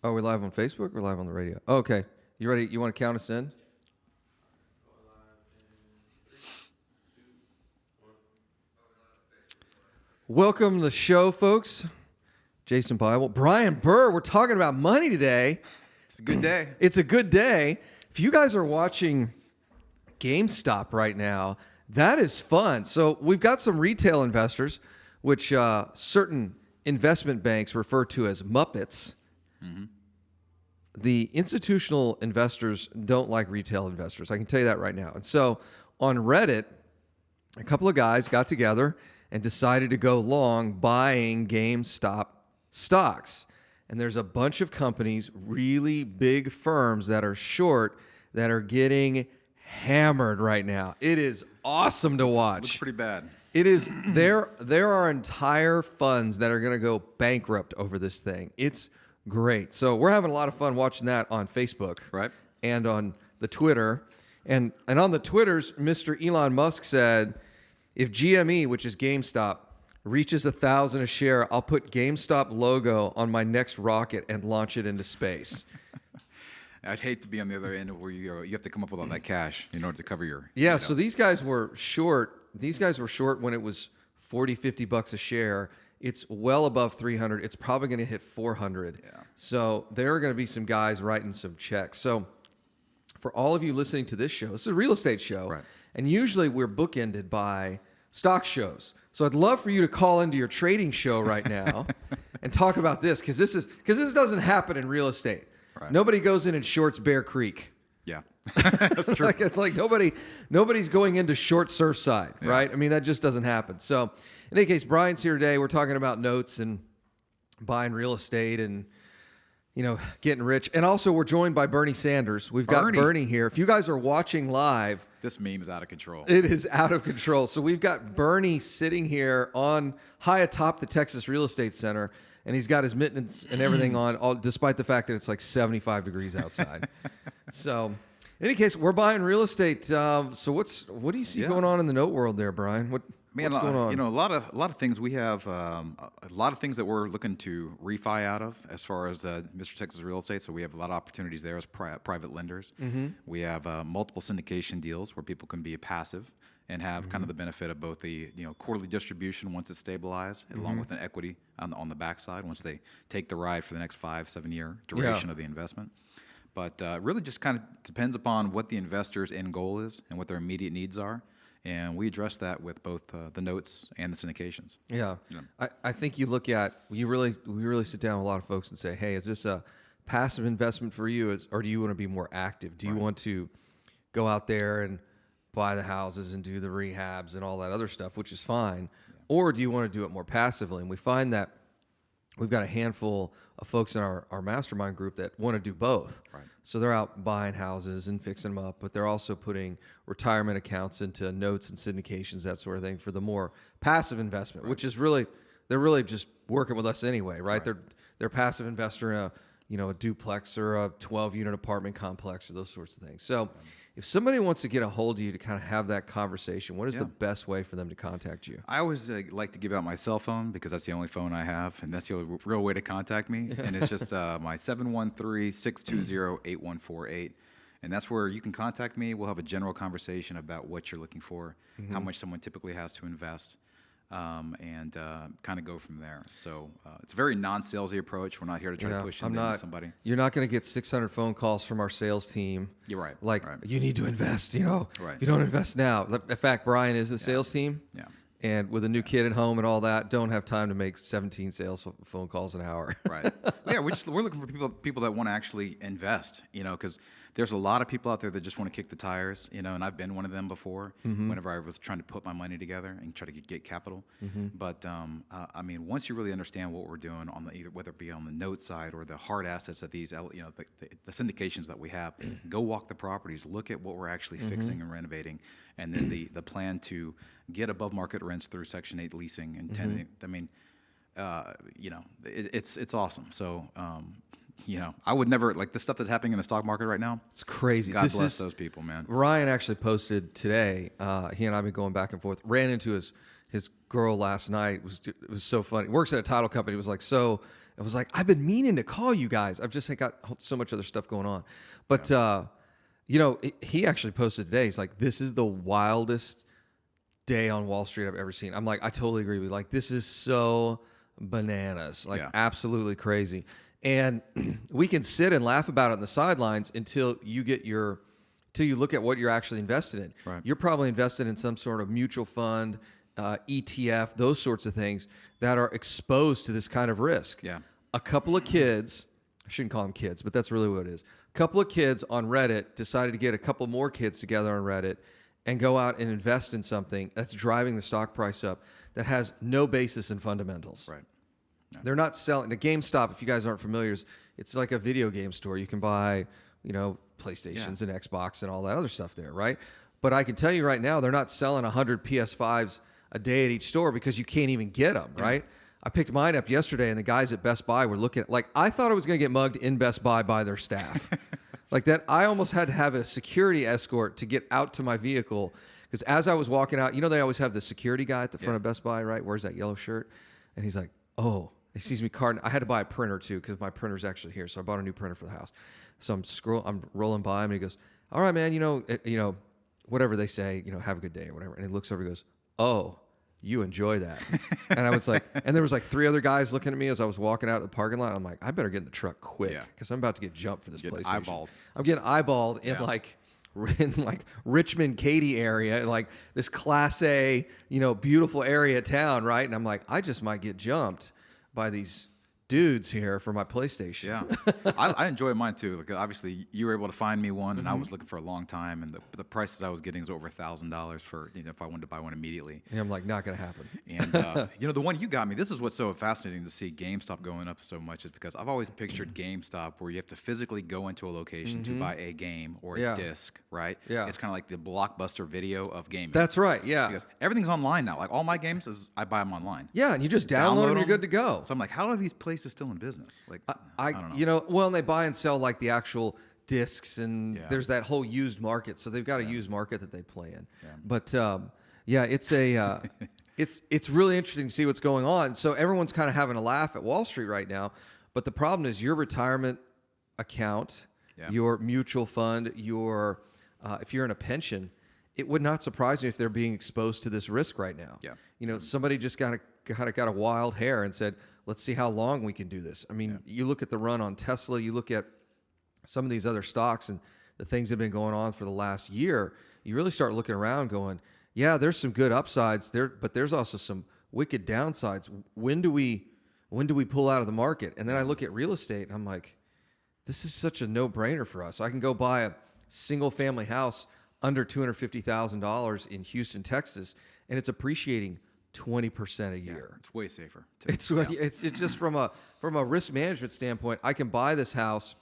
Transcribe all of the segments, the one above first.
Oh, we're live on Facebook or live on the radio? Okay. You ready? You want to count us in? Welcome to the show, folks. Jason Bible, Brian Burr. We're talking about money today. It's a good day. It's a good day. If you guys are watching GameStop right now, that is fun. So we've got some retail investors, which certain investment banks refer to as Muppets. Mm-hmm. The institutional investors don't like retail investors. I can tell you that right now. And so on Reddit, a couple of guys got together and decided to go long buying GameStop stocks. And there's a bunch of companies, really big firms that are short, that are getting hammered right now. It is awesome to watch. Looks pretty bad. It is. There are entire funds that are going to go bankrupt over this thing. It's great. So we're having a lot of fun watching that on Facebook, right, and on the Twitter, and on the Twitters, Mr. Elon Musk said, if GME, which is GameStop, reaches 1,000 a share, I'll put GameStop logo on my next rocket and launch it into space. I'd hate to be on the other end where you have to come up with all that cash in order to cover your... Yeah, so these guys were short. These guys were short when it was 40, 50 bucks a share. It's well above 300. It's probably going to hit 400. Yeah. So there are going to be some guys writing some checks. So for all of you listening to this show, this is a real estate show. Right. And usually we're bookended by stock shows. So I'd love for you to call into your trading show right now and talk about this, because this doesn't happen in real estate. Right. Nobody goes in and shorts Bear Creek. Yeah, that's true. It's like nobody's going into short Surfside, Yeah. right? I mean, that just doesn't happen. So in any case, Brian's here today. We're talking about notes and buying real estate and, getting rich. And also we're joined by Bernie Sanders. We've got Bernie here. If you guys are watching live, this meme is out of control. It is out of control. So we've got Bernie sitting here on high atop the Texas Real Estate Center, and he's got his mittens and everything on, despite the fact that it's like 75 degrees outside. So in any case, we're buying real estate. So what do you see going on in the note world there, Brian? What's going on? A lot of things. We have a lot of things that we're looking to refi out of as far as Mr. Texas Real Estate. So we have a lot of opportunities there as private lenders. Mm-hmm. We have multiple syndication deals where people can be passive and have kind of the benefit of both the quarterly distribution once it's stabilized, along with an equity on the backside once they take the ride for the next 5-7 year duration of the investment. But really just kind of depends upon what the investor's end goal is and what their immediate needs are. And we address that with both the notes and the syndications. Yeah. I think we really sit down with a lot of folks and say, hey, is this a passive investment for you, or do you want to be more active? Do you want to go out there and buy the houses and do the rehabs and all that other stuff, which is fine, or do you want to do it more passively? And we find that we've got a handful of folks in our mastermind group that want to do both. Right. So they're out buying houses and fixing them up, but they're also putting retirement accounts into notes and syndications, that sort of thing, for the more passive investment, which is they're really just working with us anyway, right? They're a passive investor in a duplex or a 12-unit apartment complex or those sorts of things. So if somebody wants to get a hold of you to kind of have that conversation, what is the best way for them to contact you? I always like to give out my cell phone because that's the only phone I have, and that's the only real way to contact me. And it's just my 713-620-8148. And that's where you can contact me. We'll have a general conversation about what you're looking for, how much someone typically has to invest, and kind of go from there. So it's a very non-salesy approach. We're not here to try to push into somebody. You're not going to get 600 phone calls from our sales team. You're right. You need to invest, Right. If you don't invest now. In fact, Brian is the sales team. Yeah. And with a new kid at home and all that, don't have time to make 17 sales phone calls an hour. Right. Yeah, we're looking for people that want to actually invest, because there's a lot of people out there that just want to kick the tires, and I've been one of them before whenever I was trying to put my money together and try to get capital. But, once you really understand what we're doing on whether it be on the note side or the hard assets that these, the syndications that we have, go walk the properties, look at what we're actually fixing and renovating, and then the plan to get above market rents through Section 8 leasing and tenanting. It's awesome. So, I would never, the stuff that's happening in the stock market right now. It's crazy. God bless those people, man. Ryan actually posted today. He and I have been going back and forth. Ran into his girl last night. It was so funny. Works at a title company. It was like, so I was like, I've been meaning to call you guys. I've just got so much other stuff going on. But, he actually posted today. He's like, this is the wildest day on Wall Street I've ever seen. I'm like, I totally agree with you. Like, this is so bananas, like absolutely crazy. And we can sit and laugh about it on the sidelines until you look at what you're actually invested in. Right. You're probably invested in some sort of mutual fund, ETF, those sorts of things that are exposed to this kind of risk. Yeah. A couple of kids, I shouldn't call them kids, but that's really what it is. A couple of kids on Reddit decided to get a couple more kids together on Reddit and go out and invest in something that's driving the stock price up that has no basis in fundamentals. Right. Yeah. They're not selling. The GameStop, if you guys aren't familiar, it's like a video game store. You can buy, PlayStations and Xbox and all that other stuff there, right? But I can tell you right now, they're not selling 100 PS5s a day at each store because you can't even get them, right? I picked mine up yesterday, and the guys at Best Buy were looking at, I thought I was going to get mugged in Best Buy by their staff. Like that, I almost had to have a security escort to get out to my vehicle because as I was walking out, they always have the security guy at the front of Best Buy, right? Wears that yellow shirt. And he's like, oh, he sees me carding. I had to buy a printer too because my printer's actually here. So I bought a new printer for the house. So I'm rolling by him and he goes, all right, man, whatever they say, have a good day or whatever. And he looks over and goes, oh, you enjoy that. And I was like, and there was like 3 other guys looking at me as I was walking out of the parking lot. I'm like, I better get in the truck quick because I'm about to get jumped for this PlayStation. Eyeballed. I'm getting eyeballed in like Richmond, Katy area, like this Class A, beautiful area of town, right? And I'm like, I just might get jumped by these dudes here for my PlayStation. Yeah, I enjoy mine too. Like obviously, you were able to find me one, and I was looking for a long time, and the prices I was getting was over $1,000 for if I wanted to buy one immediately. And I'm like, not gonna happen. And the one you got me. This is what's so fascinating to see GameStop going up so much is because I've always pictured GameStop where you have to physically go into a location to buy a game or a disc, right? Yeah, it's kind of like the Blockbuster video of gaming. That's right. Yeah, because everything's online now. Like all my games I buy them online. Yeah, and you just download them, you're good to go. So I'm like, how are these places still in business? Like I don't know. And they buy and sell like the actual discs, and there's that whole used market. So they've got a used market that they play in. Yeah. But it's a it's really interesting to see what's going on. So everyone's kind of having a laugh at Wall Street right now. But the problem is your retirement account, your mutual fund, your if you're in a pension, it would not surprise me if they're being exposed to this risk right now. Yeah. Somebody just got a wild hair and said, let's see how long we can do this. I mean, you look at the run on Tesla, you look at some of these other stocks and the things that have been going on for the last year, you really start looking around going, yeah, there's some good upsides there, but there's also some wicked downsides. When do we pull out of the market? And then I look at real estate and I'm like, this is such a no-brainer for us. I can go buy a single family house under $250,000 in Houston, Texas, and it's appreciating 20% a year. It's way safer. It's just from a risk management standpoint, I can buy this house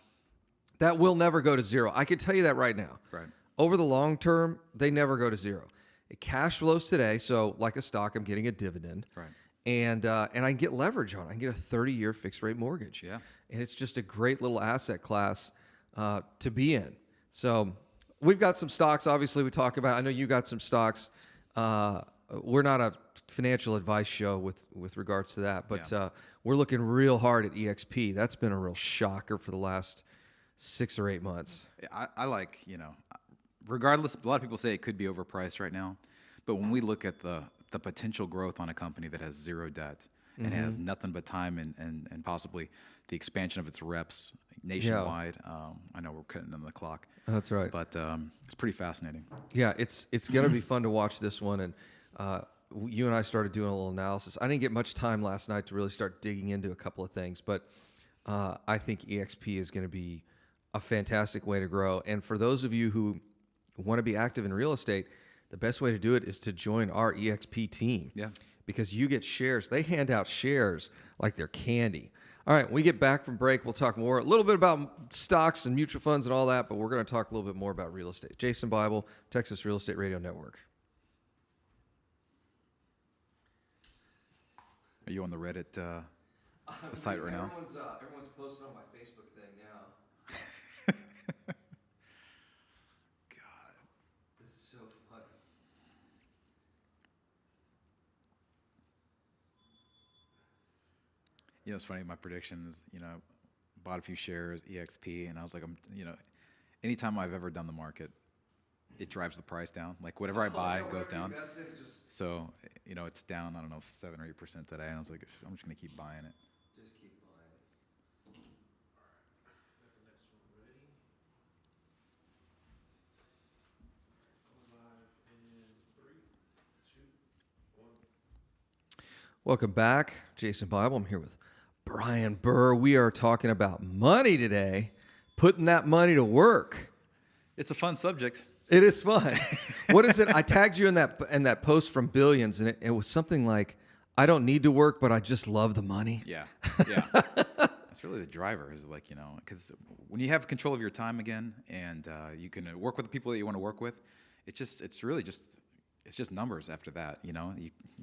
that will never go to zero. I can tell you that right now. Right. Over the long term, they never go to zero. It cash flows today, so like a stock, I'm getting a dividend. Right. And I can get leverage on it. I can get a 30-year fixed rate mortgage. Yeah. And it's just a great little asset class to be in. So we've got some stocks, obviously, we talk about. I know you got some stocks. We're not a financial advice show with regards to that, but we're looking real hard at EXP. That's been a real shocker for the last 6 or 8 months. I like, regardless, a lot of people say it could be overpriced right now, but when we look at the potential growth on a company that has zero debt and has nothing but time and possibly the expansion of its reps nationwide. I know we're cutting them the clock. That's right. But it's pretty fascinating. Yeah, it's going to be fun to watch this one. And you and I started doing a little analysis. I didn't get much time last night to really start digging into a couple of things, but I think EXP is going to be a fantastic way to grow. And for those of you who want to be active in real estate, the best way to do it is to join our EXP team. Yeah. Because you get shares. They hand out shares like they're candy. All right, when we get back from break, we'll talk more, a little bit about stocks and mutual funds and all that, but we're going to talk a little bit more about real estate. Jason Bible, Texas Real Estate Radio Network. Are you on the Reddit site right now? Everyone's posting on my Facebook thing now. God, this is so funny. it's funny. My predictions, bought a few shares, EXP, and I was like, anytime I've ever done the market, it drives the price down. Like whatever I buy goes down. So, it's down, I don't know, 7 or 8% today. And I was like, I'm just going to keep buying it. Just keep buying it. Got the next one ready. Live in 3, 2, 1. Welcome back, Jason Bible. I'm here with Brian Burr. We are talking about money today, putting that money to work. It's a fun subject. It is fun. What is it? I tagged you in that post from Billions, and it was something like, "I don't need to work, but I just love the money." Yeah. That's really the driver, is like, because when you have control of your time again, and you can work with the people that you want to work with, it's just numbers after that. You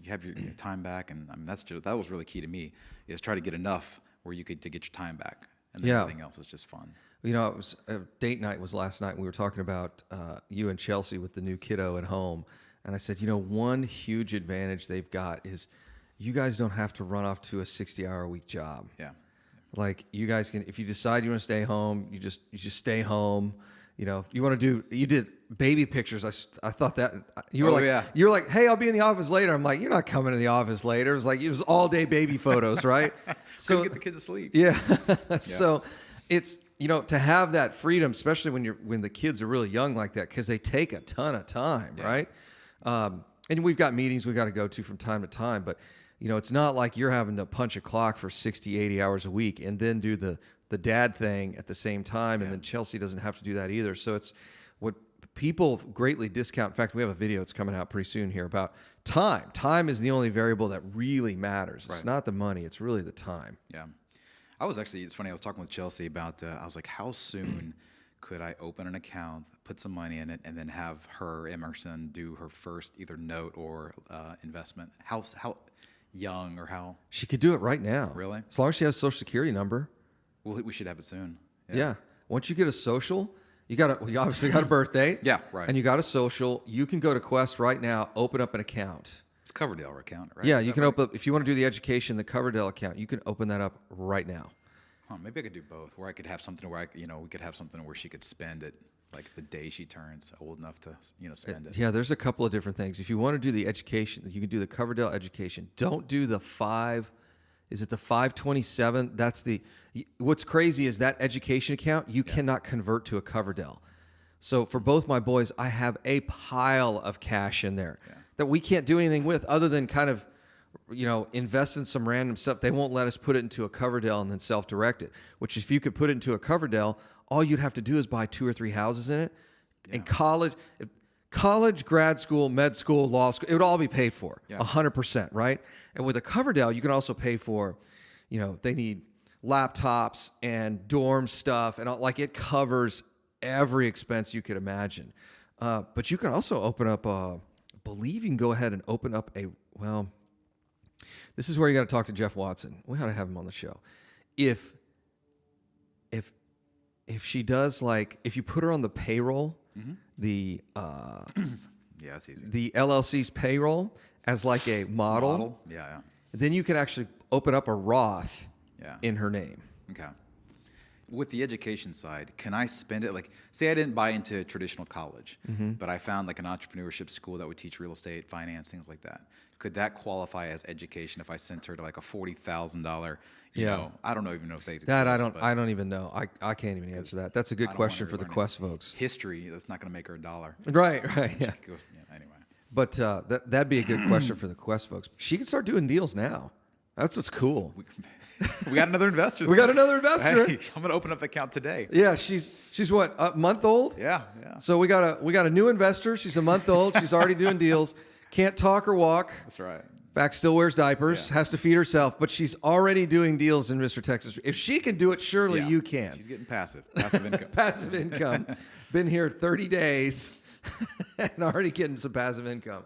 have your time back, and I mean, that was really key to me, is try to get enough where you could to get your time back, and then everything else is just fun. It was date night was last night. And we were talking about you and Chelsea with the new kiddo at home, and I said, one huge advantage they've got is you guys don't have to run off to a 60-hour-a-week job. Yeah. Like you guys can, if you decide you want to stay home, you just stay home. You did baby pictures. I thought that you were like, hey, I'll be in the office later. I'm like, you're not coming to the office later. It was all day baby photos, right? So get the kid to sleep. Yeah. So it's, to have that freedom, especially when the kids are really young like that, because they take a ton of time, right? And we've got meetings we got to go to from time to time, but it's not like you're having to punch a clock for 60, 80 hours a week and then do the dad thing at the same time. And then Chelsea doesn't have to do that either. So it's what people greatly discount. In fact, we have a video that's coming out pretty soon here about time. Time is the only variable that really matters. It's not the money. It's really the time. Yeah. It's funny, I was talking with Chelsea about, I was like, how soon could I open an account, put some money in it, and then have her, Emerson, do her first either note or investment? How young, or how? She could do it right now. Really? As long as she has a social security number. Well, we should have it soon. Yeah. Once you get a social, you obviously got a birth date. Yeah, right. And you got a social, you can go to Quest right now, open up an account. It's Coverdale account, right? Yeah, you can open up, if you want to do the education, the Coverdale account, you can open that up right now. Maybe I could do both, where I could have something where we could have something where she could spend it like the day she turns old enough to, spend it. Yeah, there's a couple of different things. If you want to do the education, you can do the Coverdale education. Don't do the 527? What's crazy is that education account, you cannot convert to a Coverdale. So for both my boys, I have a pile of cash in there that we can't do anything with other than kind of, invest in some random stuff. They won't let us put it into a Coverdale and then self-direct it, which if you could put it into a Coverdale, all you'd have to do is buy 2 or 3 houses in it. And college, grad school, med school, law school, it would all be paid for 100%, right? And with a Coverdale, you can also pay for, they need laptops and dorm stuff, and it covers every expense you could imagine. But you can also open up, believe you can go ahead and open up this is where you got to talk to Jeff Watson. We ought to have him on the show. If she does, if you put her on the payroll, the that's easy. The LLC's payroll as like a model. Yeah. Then you can actually open up a Roth in her name. Okay. With the education side, can I spend it? Like, say I didn't buy into traditional college, but I found like an entrepreneurship school that would teach real estate, finance, things like that. Could that qualify as education if I sent her to like a $40,000? I don't even know if they exist, I don't even know. I can't even answer that. That's a good question for the Quest folks. History, that's not going to make her $1. Right. Yeah. Anyway. But that'd be a good question for the Quest folks. She can start doing deals now. That's what's cool. We got another investor. We got another investor. Hey, I'm gonna open up the account today. Yeah, she's what, a month old? Yeah. So we got a new investor. She's a month old. She's already doing deals. Can't talk or walk. That's right. In fact, still wears diapers. Has to feed herself, but she's already doing deals in Mr. Texas. If she can do it, surely you can. She's getting passive income. Passive income. Been here 30 days and already getting some passive income.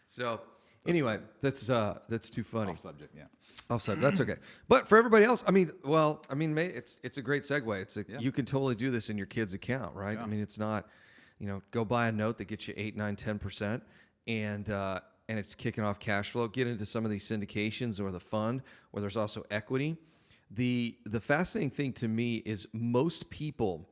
So anyway, that's too funny. Off subject, yeah. Offside. That's okay. But for everybody else, it's a great segue. You can totally do this in your kid's account, right? Yeah. I mean, it's not, go buy a note that gets you 8, 9, 10%, and it's kicking off cash flow. Get into some of these syndications or the fund where there's also equity. The fascinating thing to me is most people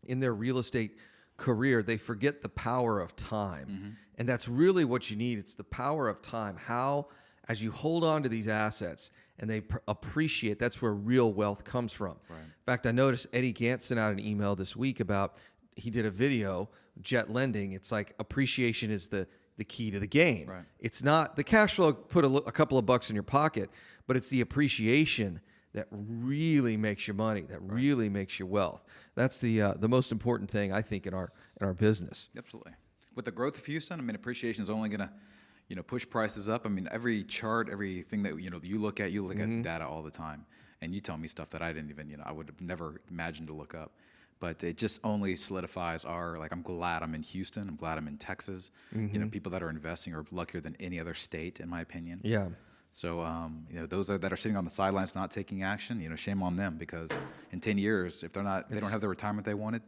in their real estate career, they forget the power of time. And that's really what you need. It's the power of time. How, as you hold on to these assets and they appreciate, that's where real wealth comes from. Right. In fact, I noticed Eddie Gant sent out an email this week about, he did a video, Jet Lending. It's like appreciation is the key to the game. Right. It's not the cash flow, put a couple of bucks in your pocket, but it's the appreciation that really makes you money, that really makes you wealth. That's the most important thing, I think, in our business. Absolutely. With the growth of Houston, I mean, appreciation is only going to, push prices up. I mean, every chart, everything that, you look at data all the time. And you tell me stuff that I didn't even, I would have never imagined to look up. But it just only solidifies I'm glad I'm in Houston. I'm glad I'm in Texas. People that are investing are luckier than any other state, in my opinion. Yeah. So, those that are sitting on the sidelines not taking action, shame on them, because in 10 years, if they don't have the retirement they wanted,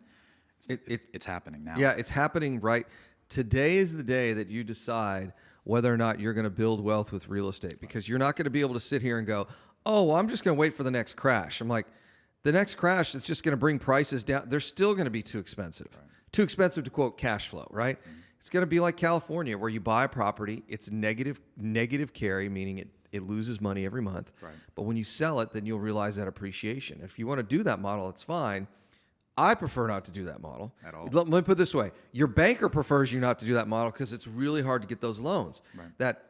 it's happening now. Yeah, it's happening right. Today is the day that you decide whether or not you're going to build wealth with real estate, because you're not going to be able to sit here and go, oh, well, I'm just going to wait for the next crash. I'm like, the next crash is just going to bring prices down. They're still going to be too expensive. Right. Too expensive to quote cash flow, right? It's going to be like California, where you buy a property, it's negative carry, meaning it loses money every month. Right. But when you sell it, then you'll realize that appreciation. If you want to do that model, it's fine. I prefer not to do that model. At all. Let me put it this way. Your banker prefers you not to do that model because it's really hard to get those loans. Right. That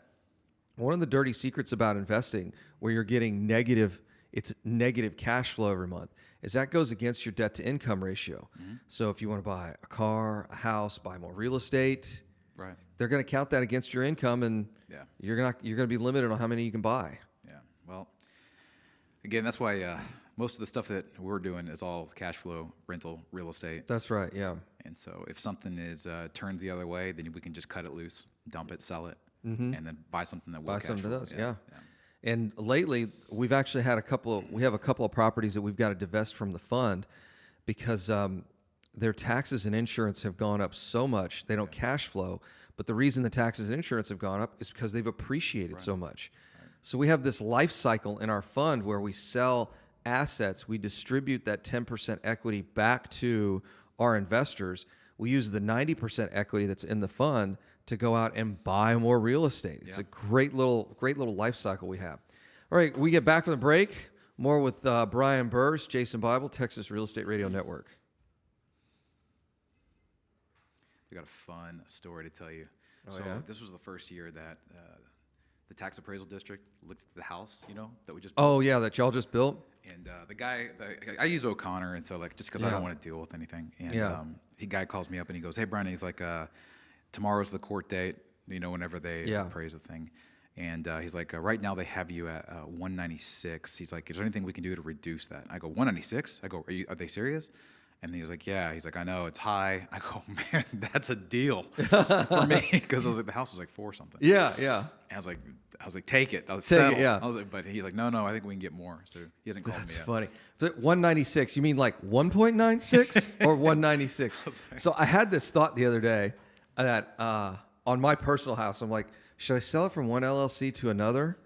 one of the dirty secrets about investing, where you're getting negative cash flow every month, is that goes against your debt to income ratio. So if you want to buy a car, a house, buy more real estate, Right. they're going to count that against your income, and Yeah. you're going to be limited on how many you can buy. Yeah. Well, again, that's why most of the stuff that we're doing is all cash flow, rental, real estate. That's right. Yeah. And so if something turns the other way, then we can just cut it loose, dump it, sell it, and then buy something that will Buy cash something flow. that does. Yeah. And lately, we've actually had we have a couple of properties that we've got to divest from the fund because their taxes and insurance have gone up so much. They don't cash flow. But the reason the taxes and insurance have gone up is because they've appreciated so much. Right. So we have this life cycle in our fund where we sell assets, we distribute that 10% equity back to our investors. We use the 90% equity that's in the fund to go out and buy more real estate. It's a great little life cycle we have. All right, we get back from the break. More with Brian Burrs, Jason Bible, Texas Real Estate Radio Network. We got a fun story to tell you. Oh, So yeah? this was the first year that the tax appraisal district looked at the house, that we just Oh, yeah, that y'all just built? And the guy, I use O'Connor, and so just because I don't want to deal with anything. And the guy calls me up and he goes, "Hey, Brian," he's like, "Tomorrow's the court date. Whenever they appraise the thing." And he's like, "Right now they have you at 196." He's like, "Is there anything we can do to reduce that?" I go, "196?" I go, "Are they serious?" And he's like, "Yeah." He's like, "I know it's high." I go, "Man, that's a deal for me," because I was like, the house was like 4 something. Yeah. And I was like, "Take it." Take it, yeah. I was like, but he's like, "No, I think we can get more." So he hasn't called That's me yet. funny. So 196, you mean like 1.96 or 196? So I had this thought the other day that on my personal house, I'm like, should I sell it from one LLC to another?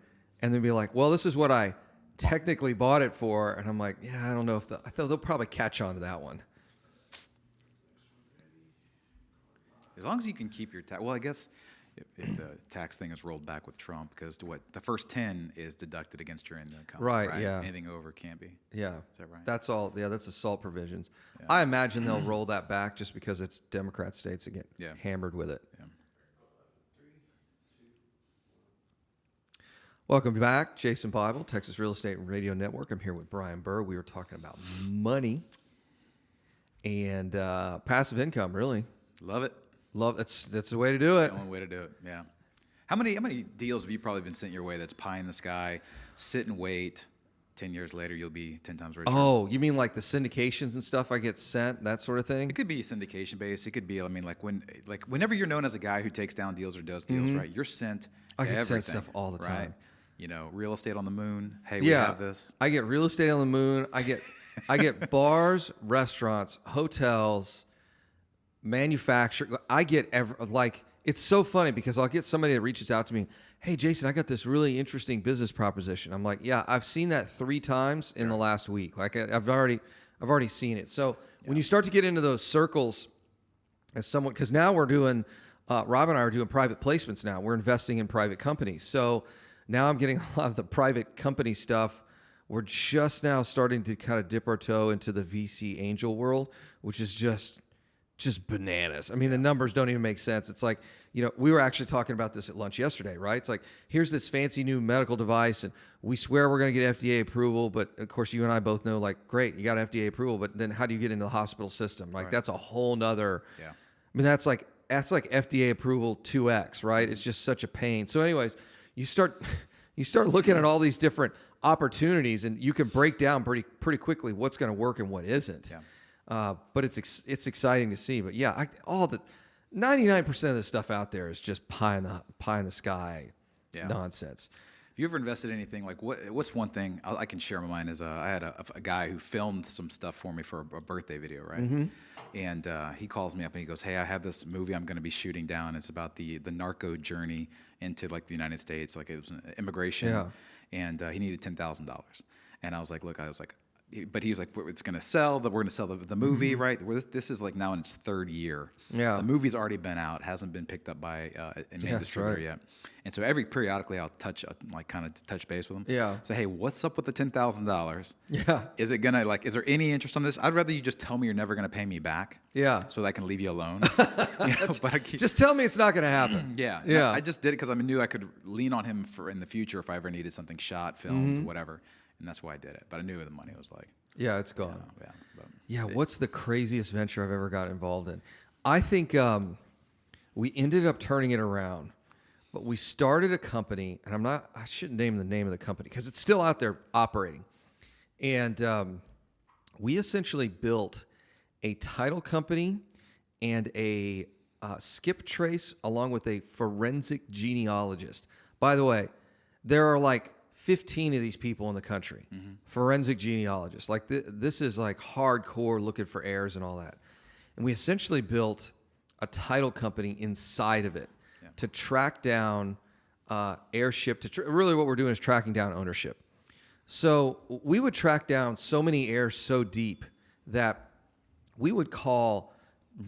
And then be like, well, this is what I technically bought it for. And I'm like, yeah, I don't know if I thought they'll probably catch on to that one. As long as you can keep your tax. Well, I guess if the tax thing is rolled back with Trump, because the first 10 is deducted against your income. Right, yeah. Anything over can't be. Yeah. Is that right? That's all. Yeah, that's the SALT provisions. Yeah. I imagine they'll roll that back just because it's Democrat states that get hammered with it. Yeah. Welcome back. Jason Bible, Texas Real Estate Radio Network. I'm here with Brian Burr. We were talking about money and passive income, really. Love it. That's the way to do it. It's the only way to do it. Yeah. How many deals have you probably been sent your way that's pie in the sky, sit and wait, 10 years later you'll be 10 times richer? Oh, you mean like the syndications and stuff I get sent, that sort of thing? It could be syndication based. It could be, whenever you're known as a guy who takes down deals or does deals, right? You're sent I get everything, sent stuff all the right? time. Real estate on the moon. Hey, we have this. I get real estate on the moon. I get bars, restaurants, hotels, manufacturing. I get it's so funny because I'll get somebody that reaches out to me, hey, Jason, I got this really interesting business proposition. I'm like, yeah, I've seen that 3 times in the last week. Like I've already seen it. So when you start to get into those circles as someone, because now we're doing, Rob and I are doing private placements now. We're investing in private companies. So now I'm getting a lot of the private company stuff. We're just now starting to kind of dip our toe into the VC angel world, which is just bananas. I mean, the numbers don't even make sense. It's like, we were actually talking about this at lunch yesterday, right? It's like, here's this fancy new medical device, and we swear we're going to get FDA approval, but of course you and I both know, like, great, you got FDA approval, but then how do you get into the hospital system? Like, that's a whole nother, I mean, that's like FDA approval 2X, right? It's just such a pain. So anyways, you start looking at all these different opportunities, and you can break down pretty quickly what's going to work and what isn't. But it's exciting to see. But yeah, all the 99% of the stuff out there is just pie in the sky nonsense. Have you ever invested in anything like what's one thing I can share my mind is I had a guy who filmed some stuff for me for a birthday video, right? Mm-hmm. And he calls me up and he goes, "Hey, I have this movie I'm going to be shooting down. It's about the narco journey into like the United States. Like it was an immigration, and he needed $10,000." And I was like, but he was like, it's going to sell. We're going to sell the movie, right? This is like now in its 3rd year. Yeah, the movie's already been out, hasn't been picked up by a main distributor yet. And so periodically I'll touch base with him. Yeah, say, hey, what's up with the $10,000? Yeah, is it gonna is there any interest on this? I'd rather you just tell me you're never going to pay me back. Yeah, so that I can leave you alone. But just tell me it's not going to happen. Yeah. I just did it because I knew I could lean on him for in the future if I ever needed something shot, filmed, whatever. And that's why I did it. But I knew the money was like... Yeah, it's gone. What's the craziest venture I've ever got involved in? I think we ended up turning it around. But we started a company, and I shouldn't name the name of the company because it's still out there operating. And we essentially built a title company and a skip trace along with a forensic genealogist. By the way, there are like 15 of these people in the country, forensic genealogists. Like this is like hardcore looking for heirs and all that. And we essentially built a title company inside of it to track down heirship. Really what we're doing is tracking down ownership. So we would track down so many heirs so deep that we would call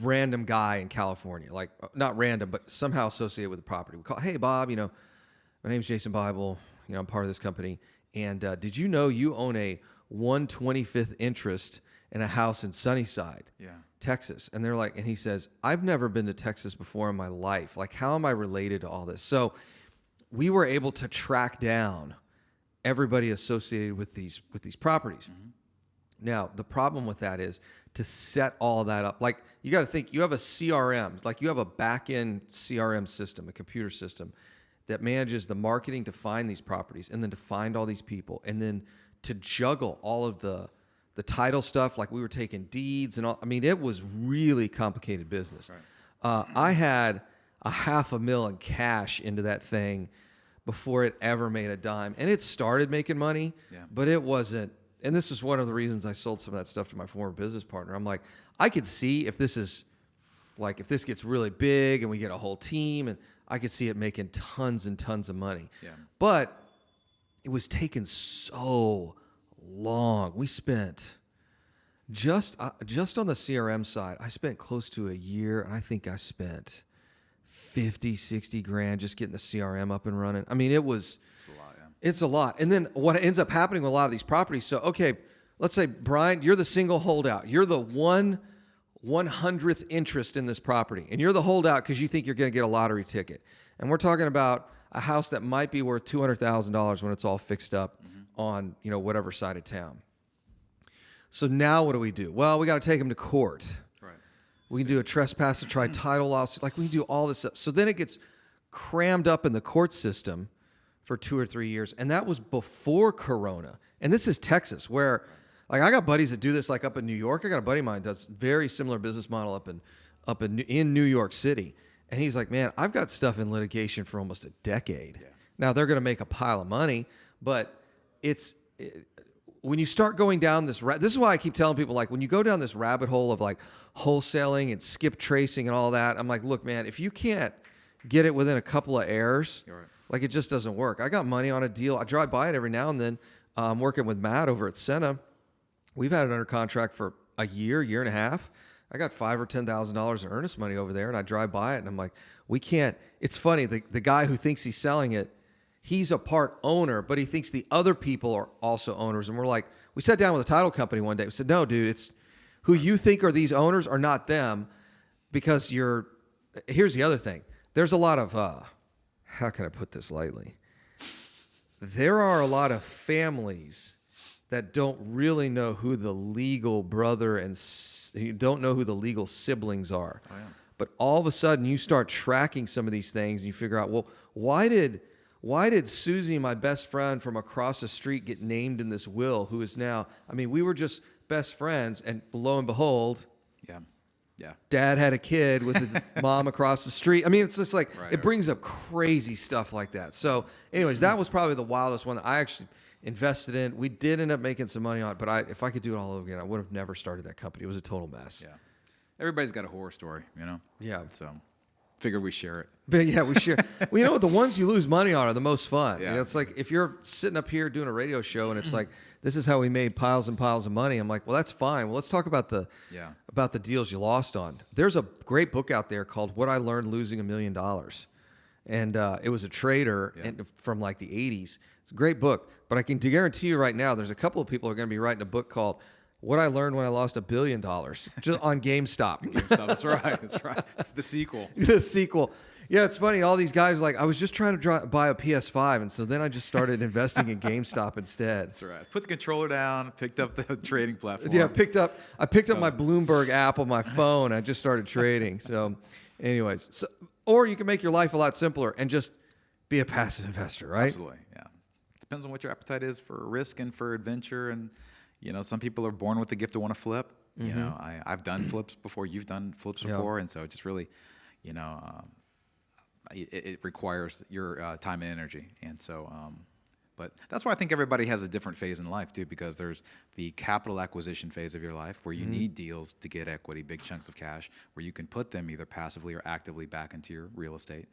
random guy in California, like not random, but somehow associated with the property. We call, hey, Bob, my name's Jason Bible. I'm part of this company. And did you know you own a 1/25th interest in a house in Sunnyside, Texas? And they're like, and he says, I've never been to Texas before in my life. Like, how am I related to all this? So we were able to track down everybody associated with these properties. Now, the problem with that is to set all that up. Like, you got to think, you have a CRM, like you have a back-end CRM system, a computer system that manages the marketing to find these properties and then to find all these people and then to juggle all of the title stuff. Like we were taking deeds and all. I mean, it was really complicated business. Right. I had $500,000 in cash into that thing before it ever made a dime. And it started making money, but it wasn't. And this is one of the reasons I sold some of that stuff to my former business partner. I'm like, I could see if this gets really big and we get a whole team, and I could see it making tons and tons of money. Yeah. But it was taking so long. We spent just on the CRM side, I spent close to a year, and I think I spent 50, 60 grand just getting the CRM up and running. I mean, it's a lot, It's a lot. And then what ends up happening with a lot of these properties, so okay, let's say, Brian, you're the single holdout. You're the 1/100th interest in this property, and you're the holdout because you think you're going to get a lottery ticket. And we're talking about a house that might be worth $200,000 when it's all fixed up on whatever side of town. So now what do we do? Well, we got to take them to court. Right. We can do a trespass to try title lawsuit. Like we can do all this stuff. So then it gets crammed up in the court system for 2 or 3 years, and that was before Corona. And this is Texas, where. Like I got buddies that do this like up in New York. I got a buddy of mine does very similar business model up in New York City. And he's like, man, I've got stuff in litigation for almost a decade. Yeah. Now they're going to make a pile of money, but when you start going down this is why I keep telling people, like when you go down this rabbit hole of like wholesaling and skip tracing and all that, I'm like, look, man, if you can't get it within a couple of errors, Like, it just doesn't work. I got money on a deal. I drive by it every now and then. I'm working with Matt over at Senna. We've had it under contract for a year and a half. I got $5,000 or $10,000 in earnest money over there, and I drive by it, and I'm like, we can't. It's funny. The guy who thinks he's selling it, he's a part owner, but he thinks the other people are also owners. And we're like, we sat down with a title company one day. We said, no, dude, it's who you think are these owners are not them, because here's the other thing. There's a lot of, how can I put this lightly? There are a lot of families that don't really know who the legal brother and you don't know who the legal siblings are. Oh, yeah. But all of a sudden you start tracking some of these things and you figure out, well, why did Susie, my best friend from across the street, get named in this will, who is now, I mean, we were just best friends, and lo and behold, Yeah. Dad had a kid with the mom across the street. I mean, it's just like, Right, it brings up crazy stuff like that. So anyways, that was probably the wildest one that I actually invested in. We did end up making some money on it, but if I could do it all over again, I would have never started that company. It was a total mess. Yeah. Everybody's got a horror story, you know? Yeah. So figured we share it. But yeah, we share. Well, you know what? The ones you lose money on are the most fun. Yeah. You know, it's like if you're sitting up here doing a radio show and it's like, this is how we made piles and piles of money. I'm like, well, that's fine. Well, let's talk about the deals you lost on. There's a great book out there called What I Learned Losing $1 Million. And it was a trader from like the 80s. It's a great book. But I can guarantee you right now, there's a couple of people who are going to be writing a book called What I Learned When I Lost $1 Billion, just on GameStop. That's right. That's right. The sequel. The sequel. Yeah, it's funny. All these guys are like, I was just trying to buy a PS5, and so then I just started investing in GameStop instead. That's right. Put the controller down, picked up the trading platform. Yeah, I picked up my Bloomberg app on my phone. I just started trading. So, anyways, or you can make your life a lot simpler and just be a passive investor, right? Absolutely. Yeah. Depends on what your appetite is for risk and for adventure. And, you know, some people are born with the gift to want to flip. You know, I've done flips before. You've done flips before. And so it just really, you know, it requires your time and energy. And so, but that's why I think everybody has a different phase in life too, because there's the capital acquisition phase of your life where you need deals to get equity, big chunks of cash, where you can put them either passively or actively back into your real estate.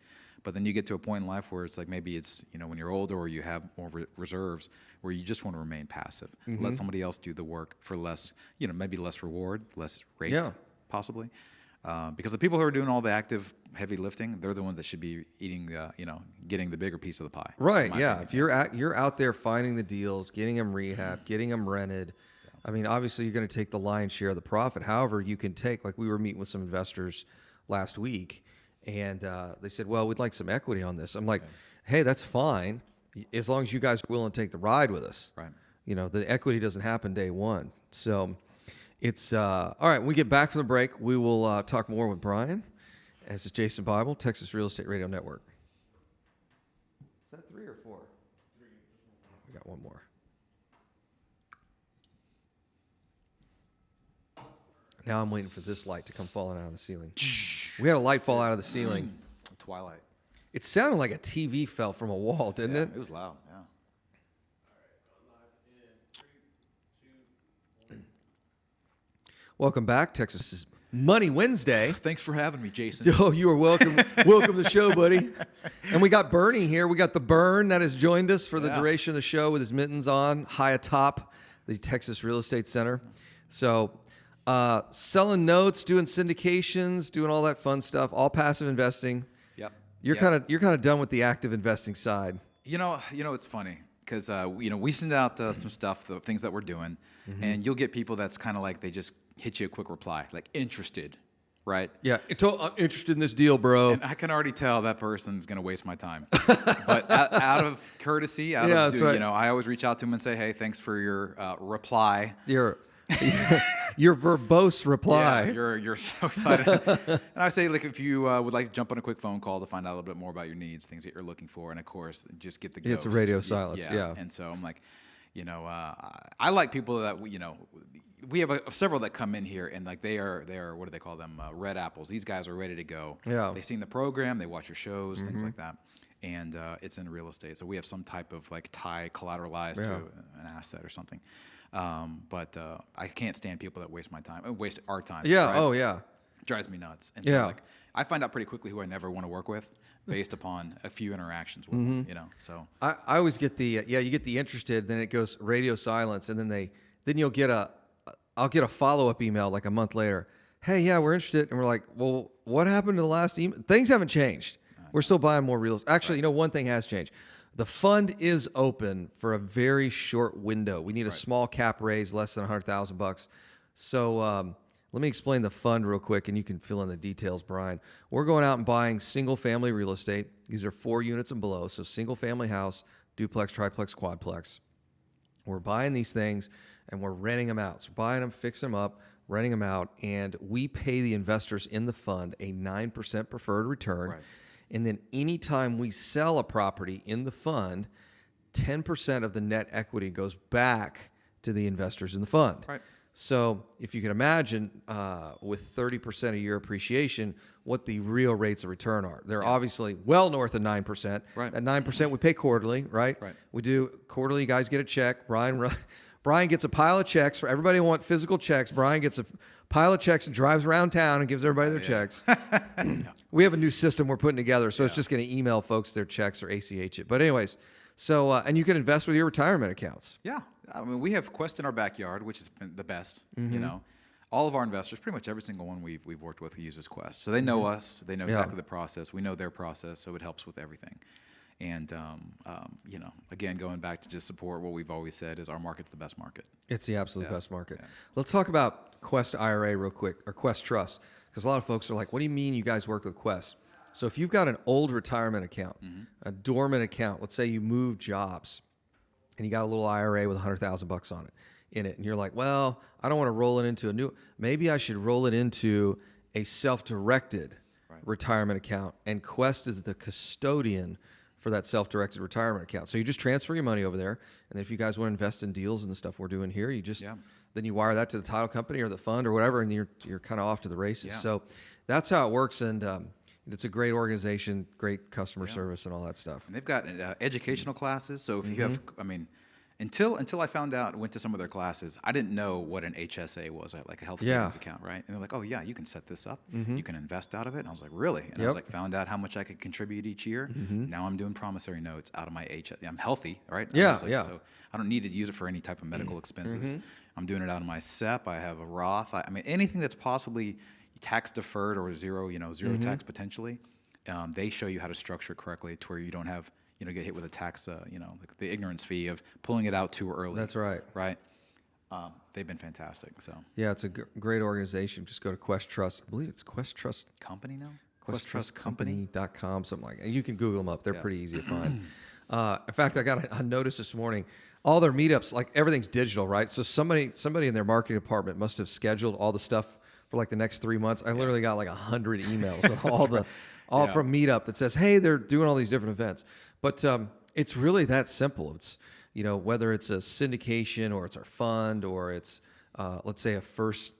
But then you get to a point in life where it's like maybe it's, you know, when you're older or you have more reserves where you just want to remain passive. Let somebody else do the work for less, you know, maybe less reward, less rate, possibly. Because the people who are doing all the active, heavy lifting, they're the ones that should be eating, you know, getting the bigger piece of the pie. Right. Yeah. If you're out there finding the deals, getting them rehab, getting them rented. I mean, obviously you're going to take the lion's share of the profit. However, you can take, like we were meeting with some investors last week, and they said, well, we'd like some equity on this. I'm like, hey, that's fine, as long as you guys are willing to take the ride with us. Right. You know, the equity doesn't happen day one. So it's all right. When we get back from the break, we will talk more with Brian. This is Jason Bible, Texas Real Estate Radio Network. Is that 3 or 4? 3. We got one more. Now I'm waiting for this light to come falling out of the ceiling. We had a light fall out of the ceiling. Twilight. It sounded like a TV fell from a wall, didn't it? It was loud, yeah. Welcome back, Texas Money Wednesday. Thanks for having me, Jason. Oh, you are welcome. Welcome to the show, buddy. And we got Bernie here. We got the Burn that has joined us for the duration of the show with his mittens on, high atop the Texas Real Estate Center. So, selling notes, doing syndications, doing all that fun stuff, all passive investing. Yep. You're kind of done with the active investing side. You know, it's funny because you know, we send out some stuff, the things that we're doing, and you'll get people that's kind of like they just hit you a quick reply, like interested, right? Yeah, I'm interested in this deal, bro. And I can already tell that person's going to waste my time. But out of courtexy, you know, I always reach out to them and say, hey, thanks for your reply. Your verbose reply. Yeah, you're so excited. And I say, like, if you would like to jump on a quick phone call to find out a little bit more about your needs, things that you're looking for, and of course, just get the ghost. It's a radio silence, yeah. And so I'm like, you know, I like people that, you know, we have several that come in here and like they are what do they call them? Red apples. These guys are ready to go. Yeah. They've seen the program, they watch your shows, things like that. And it's in real estate. So we have some type of like tie collateralized to an asset or something. But I can't stand people that waste my time, waste our time. Yeah. Right? Oh, yeah. Drives me nuts. And so like I find out pretty quickly who I never want to work with based upon a few interactions with them, you know. So I always get the you get the interested, then it goes radio silence, and then you'll get I'll get a follow-up email like a month later. Hey, yeah, we're interested, and we're like, well, what happened to the last email? Things haven't changed. We're still buying more real estate. Actually, you know, one thing has changed. The fund is open for a very short window. We need a small cap raise, less than $100,000. So let me explain the fund real quick, and you can fill in the details, Brian. We're going out and buying single-family real estate. These are 4 units and below, so single-family house, duplex, triplex, quadplex. We're buying these things, and we're renting them out. So buying them, fixing them up, renting them out, and we pay the investors in the fund a 9% preferred return. Right. And then anytime we sell a property in the fund, 10% of the net equity goes back to the investors in the fund. Right. So if you can imagine with 30% a year appreciation, what the real rates of return are. They're obviously well north of 9%. Right. At 9%, we pay quarterly, right? Right. We do quarterly. You guys get a check. Brian gets a pile of checks. For everybody who wants physical checks, Brian gets a pile of checks and drives around town and gives everybody their checks. We have a new system we're putting together, so it's just going to email folks their checks or ACH it. But anyways, so and you can invest with your retirement accounts. yeah, I mean, we have Quest in our backyard, which has been the best. You know, all of our investors, pretty much every single one we've worked with, uses Quest, so they know us. They know exactly the process. We know their process, so it helps with everything. And you know, again, going back to just support what we've always said is our market's the best market. It's the absolute best market. Let's talk about Quest IRA real quick, or Quest Trust, because a lot of folks are like, what do you mean you guys work with Quest? So if you've got an old retirement account, a dormant account, let's say you move jobs, and you got a little IRA with $100,000 on it, and you're like, well, I don't want to roll it into a new, maybe I should roll it into a self-directed retirement account, and Quest is the custodian for that self-directed retirement account. So you just transfer your money over there, and then if you guys want to invest in deals and the stuff we're doing here, you just then you wire that to the title company or the fund or whatever, and you're kind of off to the races. So that's how it works, and it's a great organization, great customer service, and all that stuff. And they've got educational classes. So if you have, I mean, until I found out, went to some of their classes, I didn't know what an HSA was, like a health savings account, right? And they're like, oh yeah, you can set this up, you can invest out of it. And I was like, really? And I was like, found out how much I could contribute each year. Now I'm doing promissory notes out of my HSA. I'm healthy, right? So I don't need to use it for any type of medical expenses. I'm doing it out of my SEP. I have a Roth. I mean, anything that's possibly tax deferred or zero tax potentially. They show you how to structure it correctly to where you don't have, get hit with a tax, like the ignorance fee of pulling it out too early. That's right. Right. They've been fantastic. So yeah, it's a great organization. Just go to Quest Trust. I believe it's Quest Trust Company now. QuestTrustCompany.com, something like that. You can Google them up. They're pretty easy to find. In fact, I got a notice this morning. All their meetups, like everything's digital, right? So somebody in their marketing department must have scheduled all the stuff for like the next 3 months. I literally got like 100 emails with all from Meetup that says, hey, they're doing all these different events. But it's really that simple. It's, whether it's a syndication or it's our fund or it's, let's say, a first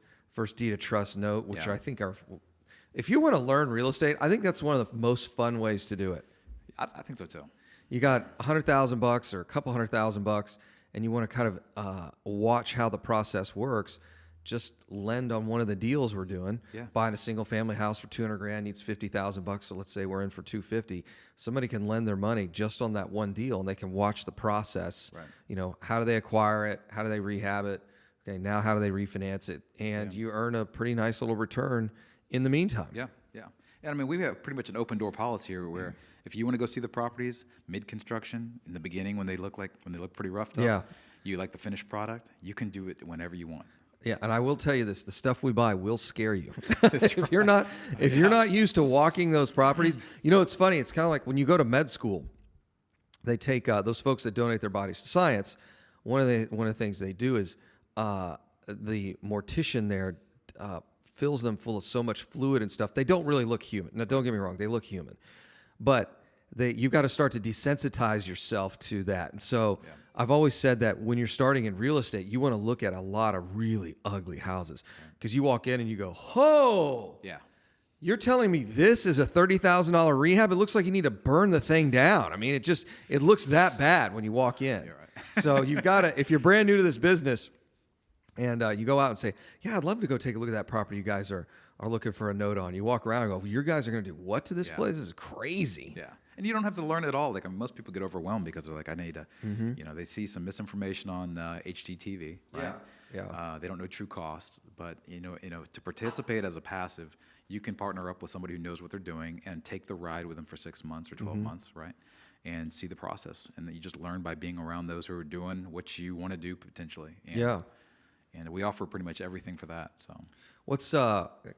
deed of trust note, which I think if you want to learn real estate, I think that's one of the most fun ways to do it. I think so too. You got $100,000 or a couple $100,000, and you want to kind of watch how the process works. Just lend on one of the deals we're doing. Buying a single family house for $200,000 needs $50,000. So let's say we're in for $250,000. Somebody can lend their money just on that one deal, and they can watch the process. Right. How do they acquire it? How do they rehab it? Okay, now how do they refinance it? And you earn a pretty nice little return in the meantime. Yeah. And I mean, we have pretty much an open door policy here where if you want to go see the properties mid-construction, in the beginning when they look pretty roughed up, you like the finished product, you can do it whenever you want. Yeah, and I will tell you this: the stuff we buy will scare you. If you're not used to walking those properties, it's funny. It's kind of like when you go to med school. They take those folks that donate their bodies to science. One of the things they do is the mortician there fills them full of so much fluid and stuff. They don't really look human. Now, don't get me wrong; they look human, but you've got to start to desensitize yourself to that. And so I've always said that when you're starting in real estate, you want to look at a lot of really ugly houses because you walk in and you go, "Oh, yeah, you're telling me this is a $30,000 rehab? It looks like you need to burn the thing down." I mean, it looks that bad when you walk in. You're right. So you've got to, if you're brand new to this business, and you go out and say, "Yeah, I'd love to go take a look at that property you guys are are looking for a note on. You walk around and go, "Your guys are going to do what to this Yeah. place? This is crazy." Yeah, and you don't have to learn it all. Like, I mean, most people get overwhelmed because they're like, I need to, you know, they see some misinformation on HGTV, right? Yeah. They don't know true cost, but you know, to participate as a passive, you can partner up with somebody who knows what they're doing and take the ride with them for 6 months or 12 months, right? And see the process, and then you just learn by being around those who are doing what you want to do potentially. And, Yeah. And we offer pretty much everything for that. So. What's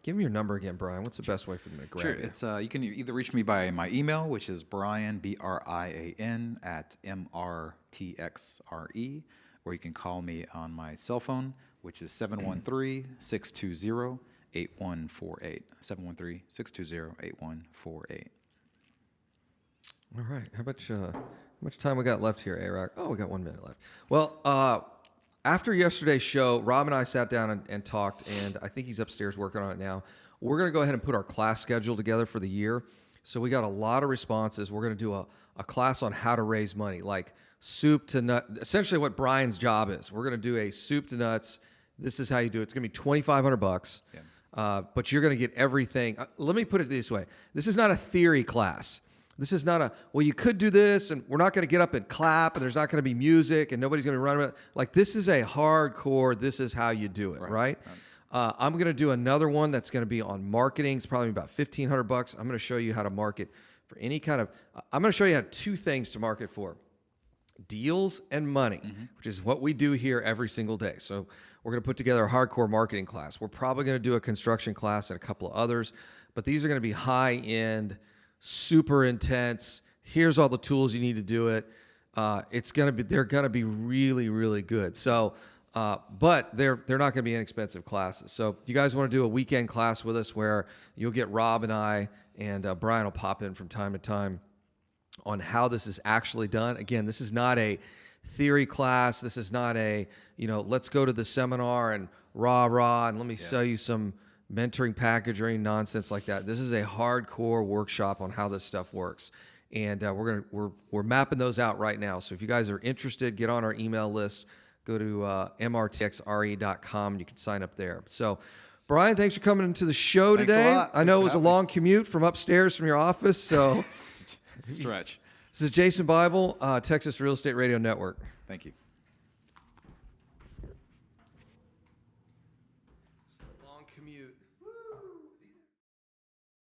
give me your number again, Brian. What's the best way for them to grab Sure. you? It's you can either reach me by my email, which is Brian BRIAN at MRTXRE, or you can call me on my cell phone, which is 713-620-8148. 713-620-8148. All right. How much time we got left here, A-Rock? Oh, we got 1 minute left. Well, after yesterday's show, Rob and I sat down and talked, and I think he's upstairs working on it now. We're going to go ahead and put our class schedule together for the year. So we got a lot of responses. We're going to do a class on how to raise money, like soup to nut, essentially what Brian's job is. We're going to do a soup to nuts. This is how you do it. It's going to be $2,500, but you're going to get everything. Let me put it this way. This is not a theory class. This is not well, you could do this, and we're not going to get up and clap, and there's not going to be music, and nobody's going to be running around. Like, this is a hardcore, this is how you do it, right? I'm going to do another one that's going to be on marketing. It's probably about $1,500. I'm going to show you how to market for any kind of, I'm going to show you how 2 things to market for. Deals and money, which is what we do here every single day. So we're going to put together a hardcore marketing class. We're probably going to do a construction class and a couple of others, but these are going to be high-end, super intense. Here's all the tools you need to do it. They're going to be really, really good. So, but they're not going to be inexpensive classes. So if you guys want to do a weekend class with us where you'll get Rob and I, and Brian will pop in from time to time on how this is actually done. Again, this is not a theory class. This is not a, let's go to the seminar and rah, and let me sell you some mentoring package or any nonsense like that. This is a hardcore workshop on how this stuff works. And we're mapping those out right now. So if you guys are interested, get on our email list, go to mrtxre.com, and you can sign up there. So Brian, thanks for coming into the show Thanks today. a lot. I know it Thanks was for a having long commute from upstairs from your office. So It's a stretch. This is Jason Bible, Texas Real Estate Radio Network. Thank you. Long commute.